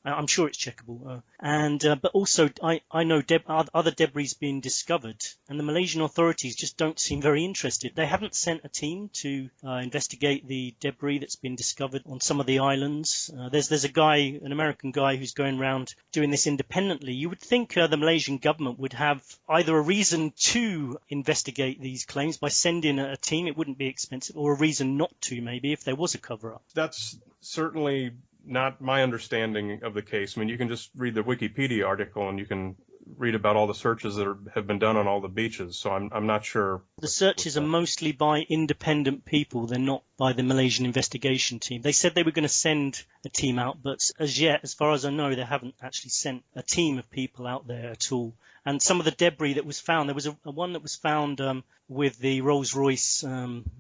I'm sure it's checkable. But also, I know other debris being discovered, and the Malaysian authorities just don't seem very interested. They haven't sent a team to investigate the debris that's been discovered on some of the islands. There's a guy, an American guy, who's going around doing this independently. You would think the Malaysian government would have either a reason to investigate these claims by sending a team, it wouldn't be expensive, or a reason not to, maybe, if there was a cover-up. That's certainly not my understanding of the case. I mean, you can just read the Wikipedia article and you can read about all the searches that have been done on all the beaches. So I'm not sure. The searches are mostly by independent people. They're not by the Malaysian investigation team. They said they were going to send a team out, but as yet, as far as I know, they haven't actually sent a team of people out there at all. And some of the debris that was found, there was a one that was found with the Rolls-Royce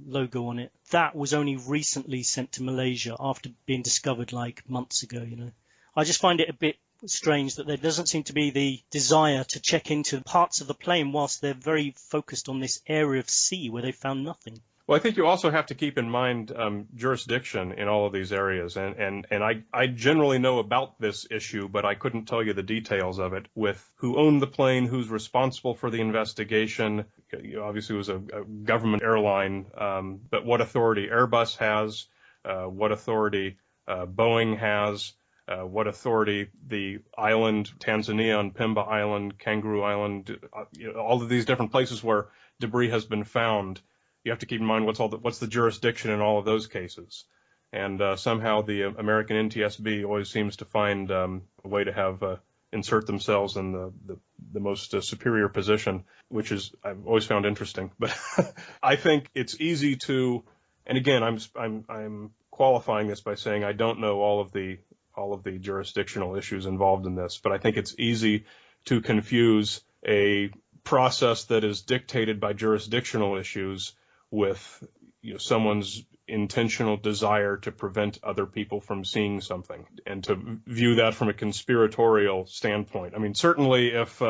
logo on it. That was only recently sent to Malaysia after being discovered like months ago, you know. I just find it a bit strange that there doesn't seem to be the desire to check into parts of the plane whilst they're very focused on this area of sea where they found nothing. Well, I think you also have to keep in mind jurisdiction in all of these areas. And I generally know about this issue, but I couldn't tell you the details of it with who owned the plane, who's responsible for the investigation. Obviously, it was a government airline, but what authority Airbus has, what authority Boeing has, what authority the island, Tanzania on Pemba Island, Kangaroo Island, all of these different places where debris has been found. You have to keep in mind what's the jurisdiction in all of those cases. And somehow the American NTSB always seems to find a way to have insert themselves in the most superior position, which is I've always found interesting. But I think it's easy to, and again, I'm qualifying this by saying I don't know all of the jurisdictional issues involved in this, but I think it's easy to confuse a process that is dictated by jurisdictional issues with someone's intentional desire to prevent other people from seeing something, and to view that from a conspiratorial standpoint. I mean, certainly if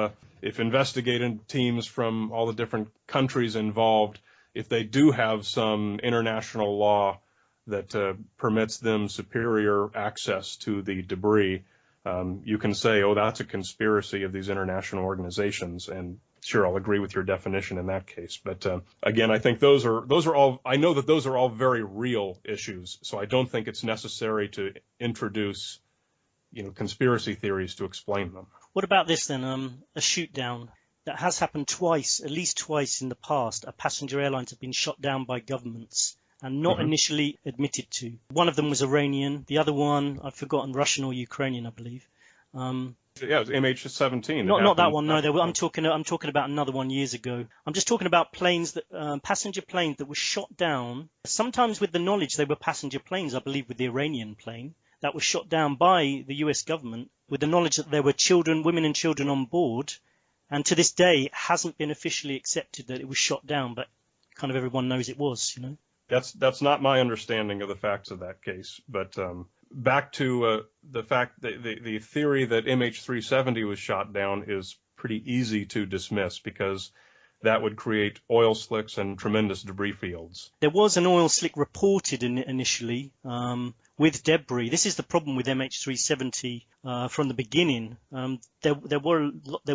investigating teams from all the different countries involved, if they do have some international law that permits them superior access to the debris, you can say, oh, that's a conspiracy of these international organizations, and sure, I'll agree with your definition in that case. But again, I think those are all, I know that those are all very real issues, so I don't think it's necessary to introduce, conspiracy theories to explain them. What about this then? A shoot down that has happened twice, at least twice in the past. Passenger airlines have been shot down by governments and not initially admitted to. One of them was Iranian. The other one, I've forgotten, Russian or Ukrainian, I believe. Yeah, it was MH17. Not that one. No, I'm talking about another one years ago. I'm just talking about planes that passenger planes that were shot down. Sometimes with the knowledge they were passenger planes. I believe with the Iranian plane that was shot down by the U.S. government with the knowledge that there were children, women and children on board. And to this day, it hasn't been officially accepted that it was shot down, but kind of everyone knows it was. That's not my understanding of the facts of that case, but. Back to the fact that the theory that MH370 was shot down is pretty easy to dismiss because that would create oil slicks and tremendous debris fields. There was an oil slick reported initially with debris. This is the problem with MH370 from the beginning. There were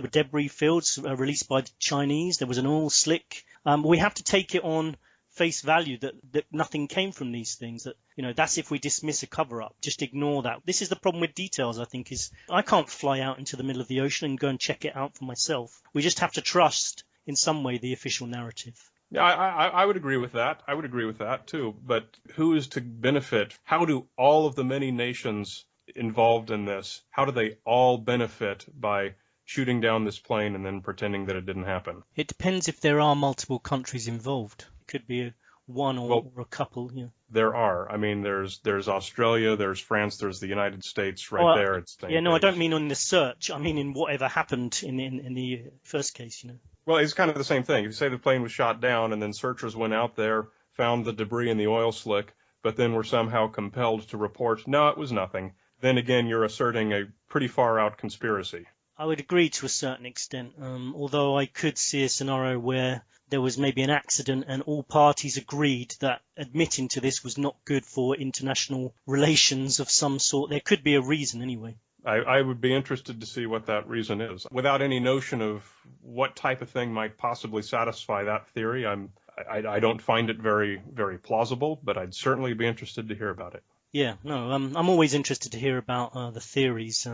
debris fields released by the Chinese. There was an oil slick. We have to take it on face value that nothing came from these things, that that's if we dismiss a cover-up. Just ignore that. This is the problem with details, I think, is I can't fly out into the middle of the ocean and go and check it out for myself. We just have to trust in some way the official narrative. Yeah, I would agree with that. I would agree with that too. But who is to benefit? How do all of the many nations involved in this, how do they all benefit by shooting down this plane and then pretending that it didn't happen? It depends if there are multiple countries involved. Could be one or a couple. Yeah. There are. I mean, there's Australia, there's France, there's the United States right there. I don't mean on the search. I mean in whatever happened in the first case. Well, it's kind of the same thing. If you say the plane was shot down and then searchers went out there, found the debris in the oil slick, but then were somehow compelled to report, no, it was nothing. Then again, you're asserting a pretty far out conspiracy. I would agree to a certain extent, although I could see a scenario where there was maybe an accident and all parties agreed that admitting to this was not good for international relations of some sort. There could be a reason anyway. I would be interested to see what that reason is. Without any notion of what type of thing might possibly satisfy that theory, I don't find it very, very plausible, but I'd certainly be interested to hear about it. Yeah, no, I'm always interested to hear about the theories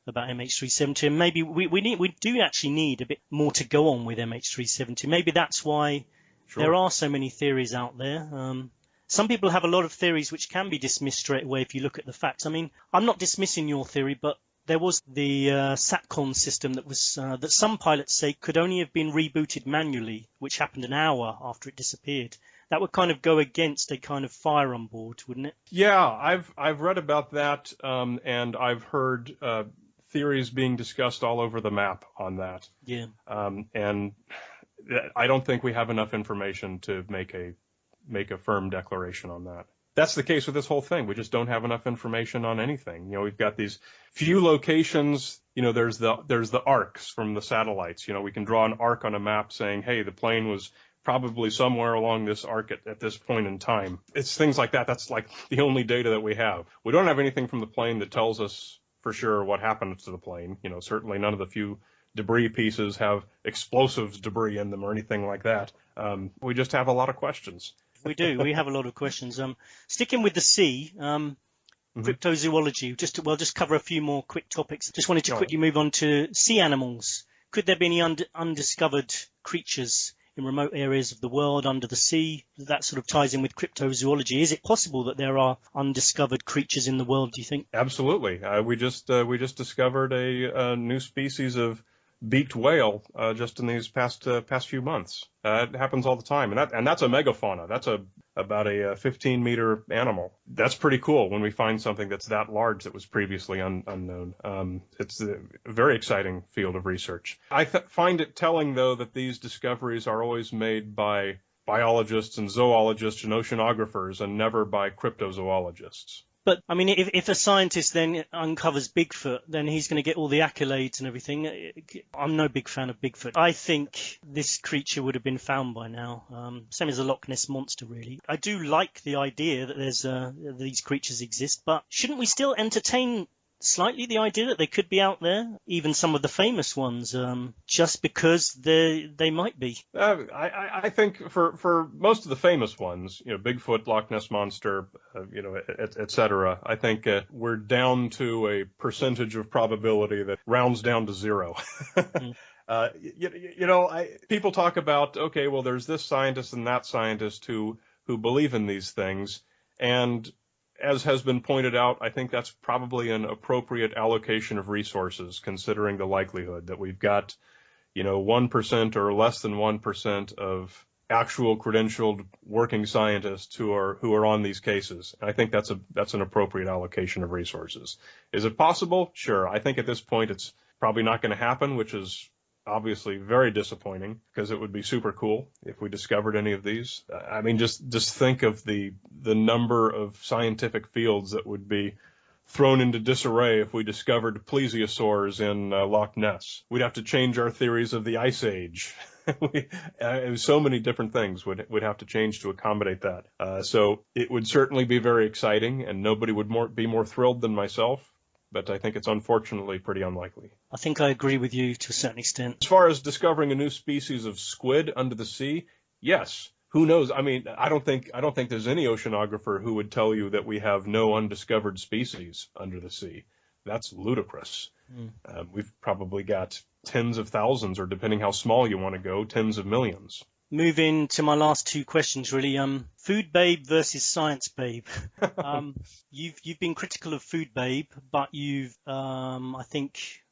about MH370, and maybe we do actually need a bit more to go on with MH370. Maybe that's why there are so many theories out there. Some people have a lot of theories which can be dismissed straight away if you look at the facts. I mean, I'm not dismissing your theory, but There was the SATCOM system that was that some pilots say could only have been rebooted manually, which happened an hour after it disappeared. That would kind of go against a kind of fire on board, wouldn't it? Yeah, I've read about that, and I've heard theories being discussed all over the map on that. Yeah. And I don't think we have enough information to make a firm declaration on that. That's the case with this whole thing. We just don't have enough information on anything. We've got these few locations. There's the arcs from the satellites. We can draw an arc on a map saying, hey, the plane was probably somewhere along this arc at this point in time. It's things like that. That's like the only data that we have. We don't have anything from the plane that tells us for sure what happened to the plane. Certainly none of the few debris pieces have explosives debris in them or anything like that. We just have a lot of questions. We do. We have a lot of questions. Sticking with the sea, cryptozoology, just cover a few more quick topics. Just wanted to quickly move on to sea animals. Could there be any undiscovered creatures in remote areas of the world under the sea? That sort of ties in with cryptozoology. Is it possible that there are undiscovered creatures in the world, do you think? Absolutely. We just discovered a new species of beaked whale just in these past few months. It happens all the time, and that's a megafauna. That's about a 15-meter animal. That's pretty cool when we find something that's that large that was previously unknown. It's a very exciting field of research. I find it telling, though, that these discoveries are always made by biologists and zoologists and oceanographers and never by cryptozoologists. But, I mean, if a scientist then uncovers Bigfoot, then he's going to get all the accolades and everything. I'm no big fan of Bigfoot. I think this creature would have been found by now. Same as the Loch Ness monster, really. I do like the idea that these creatures exist, but shouldn't we still entertain slightly the idea that they could be out there, even some of the famous ones, just because they might be? I think for most of the famous ones, Bigfoot, Loch Ness monster, et cetera, I think we're down to a percentage of probability that rounds down to zero. People talk about, okay, well, there's this scientist and that scientist who believe in these things, and as has been pointed out, I think that's probably an appropriate allocation of resources, considering the likelihood that we've got, 1% or less than 1% of actual credentialed working scientists who are on these cases. I think that's an appropriate allocation of resources. Is it possible? Sure. I think at this point it's probably not going to happen, which is obviously very disappointing, because it would be super cool if we discovered any of these. I mean, just think of the number of scientific fields that would be thrown into disarray if we discovered plesiosaurs in Loch Ness. We'd have to change our theories of the Ice Age. So many different things would have to change to accommodate that. So it would certainly be very exciting, and nobody would be more thrilled than myself. But I think it's unfortunately pretty unlikely. I think I agree with you to a certain extent. As far as discovering a new species of squid under the sea, yes. Who knows? I mean, I don't think there's any oceanographer who would tell you that we have no undiscovered species under the sea. That's ludicrous. We've probably got tens of thousands, or depending how small you want to go, tens of millions. Moving to my last two questions, really. Food Babe versus Science Babe. You've been critical of Food Babe, but you've, I think,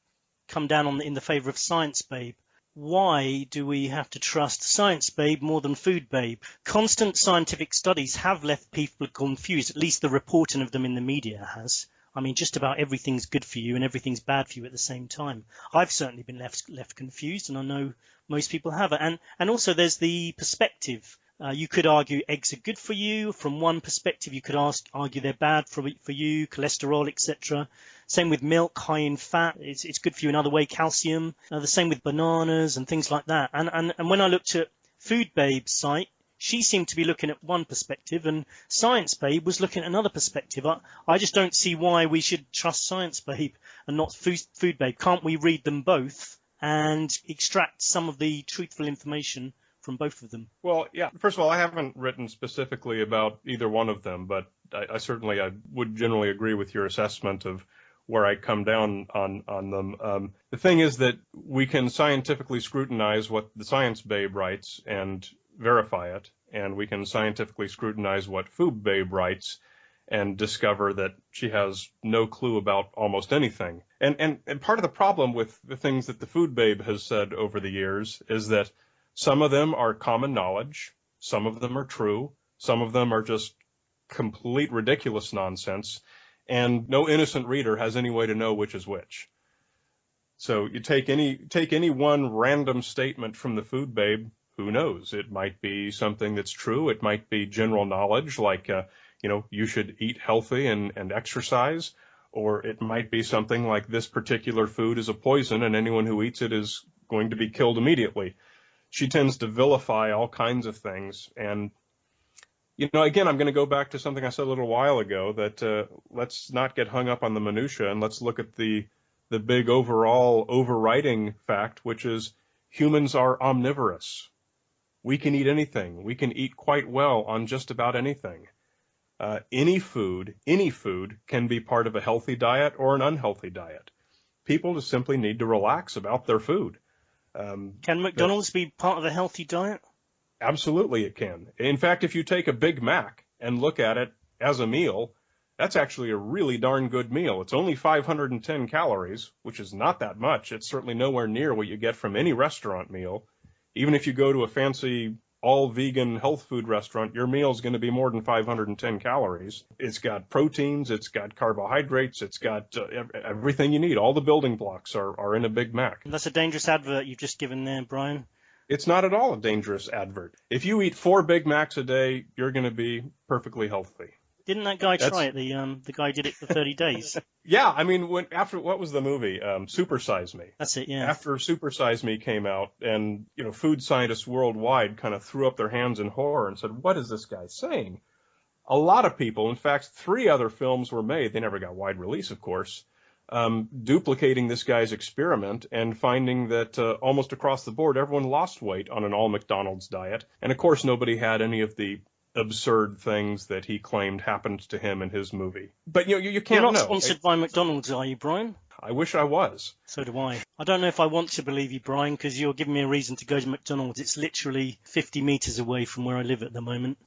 come down in the favour of Science Babe. Why do we have to trust Science Babe more than Food Babe? Constant scientific studies have left people confused, at least the reporting of them in the media has. I mean, just about everything's good for you and everything's bad for you at the same time. I've certainly been left confused, and I know most people have. And also there's the perspective. You could argue eggs are good for you. From one perspective, you could argue they're bad for you, cholesterol, etc. Same with milk, high in fat. It's good for you another way, calcium. The same with bananas and things like that. And when I looked at Food Babe's site, she seemed to be looking at one perspective, and Science Babe was looking at another perspective. I just don't see why we should trust Science Babe and not Food Babe. Can't we read them both and extract some of the truthful information from both of them? Well, yeah. First of all, I haven't written specifically about either one of them, but I certainly would generally agree with your assessment of where I come down on them. The thing is that we can scientifically scrutinize what the Science Babe writes and verify it, and we can scientifically scrutinize what Food Babe writes and discover that she has no clue about almost anything. And part of the problem with the things that the food babe has said over the years is that some of them are common knowledge, some of them are true, some of them are just complete ridiculous nonsense, and no innocent reader has any way to know which is which. So you take any one random statement from the food babe, who knows? It might be something that's true. It might be general knowledge, like you should eat healthy and exercise, or it might be something like this particular food is a poison and anyone who eats it is going to be killed immediately. She tends to vilify all kinds of things. And, again, I'm going to go back to something I said a little while ago, that let's not get hung up on the minutia, and let's look at the big overall overriding fact, which is humans are omnivorous. We can eat anything. We can eat quite well on just about anything. Any food can be part of a healthy diet or an unhealthy diet. People just simply need to relax about their food. Can McDonald's be part of a healthy diet? Absolutely it can. In fact, if you take a Big Mac and look at it as a meal, that's actually a really darn good meal. It's only 510 calories, which is not that much. It's certainly nowhere near what you get from any restaurant meal. Even if you go to a fancy all-vegan health food restaurant, your meal is going to be more than 510 calories. It's got proteins, it's got carbohydrates, it's got everything you need. All the building blocks are in a Big Mac. That's a dangerous advert you've just given there, Brian. It's not at all a dangerous advert. If you eat 4 Big Macs a day, you're going to be perfectly healthy. Didn't that guy try it? The guy did it for 30 days. Yeah, I mean, after what was the movie? Super Size Me. That's it, yeah. After Super Size Me came out, and food scientists worldwide kind of threw up their hands in horror and said, "What is this guy saying?" A lot of people, in fact, 3 other films were made. They never got wide release, of course, duplicating this guy's experiment and finding that almost across the board, everyone lost weight on an all McDonald's diet, and of course, nobody had any of the absurd things that he claimed happened to him in his movie. But you can't know. You're not sponsored by McDonald's, are you, Brian? I wish I was. So do I. I don't know if I want to believe you, Brian, because you're giving me a reason to go to McDonald's. It's literally 50 meters away from where I live at the moment.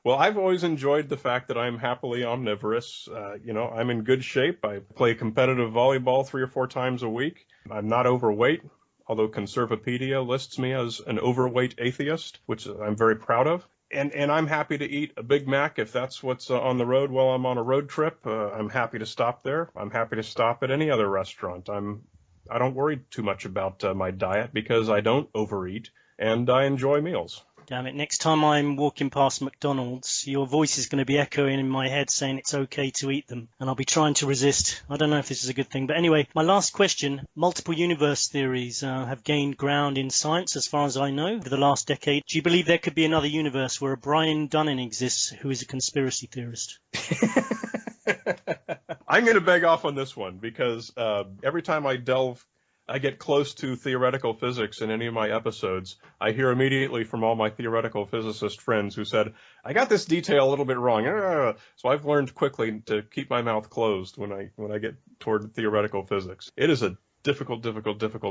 Well, I've always enjoyed the fact that I'm happily omnivorous. I'm in good shape. I play competitive volleyball 3 or 4 times a week. I'm not overweight, although Conservapedia lists me as an overweight atheist, which I'm very proud of. And I'm happy to eat a Big Mac if that's what's on the road while I'm on a road trip. I'm happy to stop there. I'm happy to stop at any other restaurant. I don't worry too much about my diet because I don't overeat and I enjoy meals. Damn it, next time I'm walking past McDonald's, your voice is going to be echoing in my head saying it's okay to eat them, and I'll be trying to resist. I don't know if this is a good thing. But anyway, my last question, multiple universe theories have gained ground in science as far as I know over the last decade. Do you believe there could be another universe where a Brian Dunning exists who is a conspiracy theorist? I'm going to beg off on this one because every time I get close to theoretical physics in any of my episodes, I hear immediately from all my theoretical physicist friends who said, "I got this detail a little bit wrong." So I've learned quickly to keep my mouth closed when I get toward theoretical physics. It is a difficult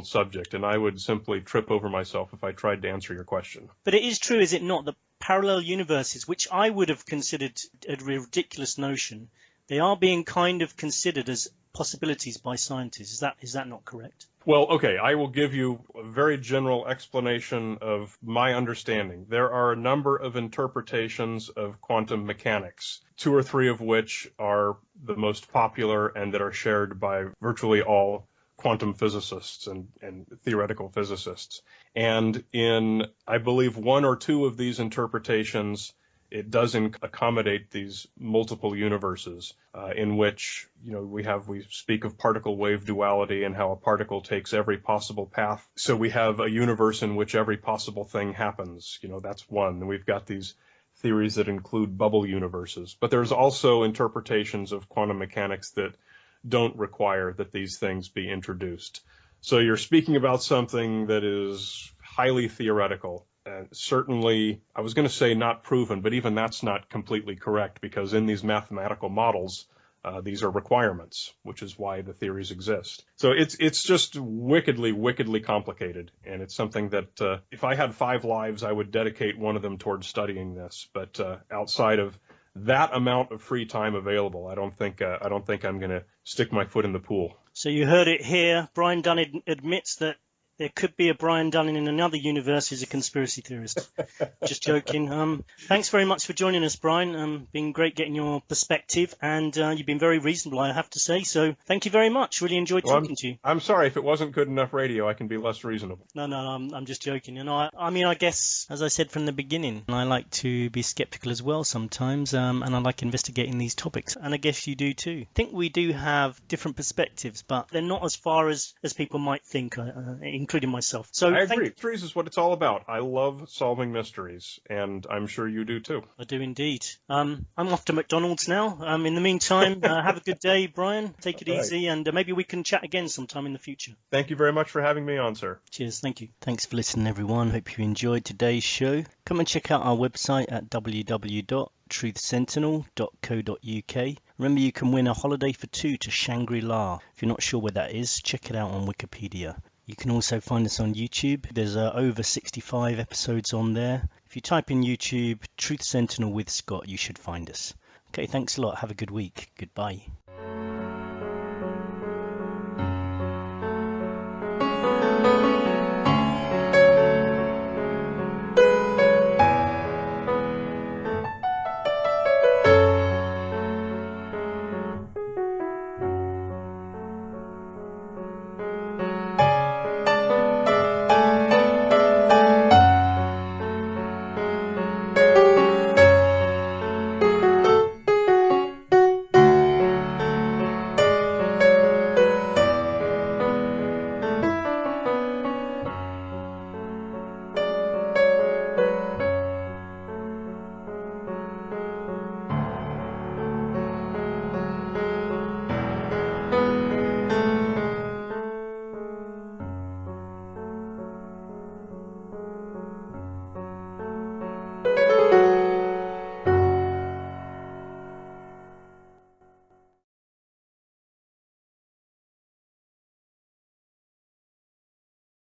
subject, and I would simply trip over myself if I tried to answer your question. But it is true, is it not, that parallel universes, which I would have considered a ridiculous notion, they are being kind of considered as possibilities by scientists. Is that not correct? Well, okay, I will give you a very general explanation of my understanding. There are a number of interpretations of quantum mechanics, 2 or 3 of which are the most popular and that are shared by virtually all quantum physicists and theoretical physicists. And in, I believe, 1 or 2 of these interpretations, it doesn't accommodate these multiple universes in which, we speak of particle wave duality and how a particle takes every possible path. So we have a universe in which every possible thing happens. That's one. And we've got these theories that include bubble universes. But there's also interpretations of quantum mechanics that don't require that these things be introduced. So you're speaking about something that is highly theoretical. Certainly, I was going to say not proven, but even that's not completely correct because in these mathematical models, these are requirements, which is why the theories exist. So it's just wickedly complicated, and it's something that if I had 5 lives, I would dedicate one of them towards studying this. But outside of that amount of free time available, I don't think I'm going to stick my foot in the pool. So you heard it here. Brian Dunn admits that there could be a Brian Dunn in another universe who's a conspiracy theorist. Just joking. Thanks very much for joining us, Brian. Been great getting your perspective, and you've been very reasonable, I have to say. So thank you very much. Really enjoyed talking to you. I'm sorry if it wasn't good enough radio. I can be less reasonable. No, I'm just joking. And I guess, as I said from the beginning, I like to be skeptical as well sometimes, and I like investigating these topics. And I guess you do too. I think we do have different perspectives, but they're not as far as people might think, including myself. So I agree. Mysteries is what it's all about. I love solving mysteries, and I'm sure you do too. I do indeed. I'm off to McDonald's now. In the meantime, have a good day, Brian. Take it easy, and maybe we can chat again sometime in the future. Thank you very much for having me on, sir. Cheers. Thank you. Thanks for listening, everyone. Hope you enjoyed today's show. Come and check out our website at www.truthsentinel.co.uk. Remember, you can win a holiday for two to Shangri-La. If you're not sure where that is, check it out on Wikipedia. You can also find us on YouTube. There's over 65 episodes on there. If you type in YouTube, Truth Sentinel with Scott, you should find us. Okay, thanks a lot. Have a good week. Goodbye.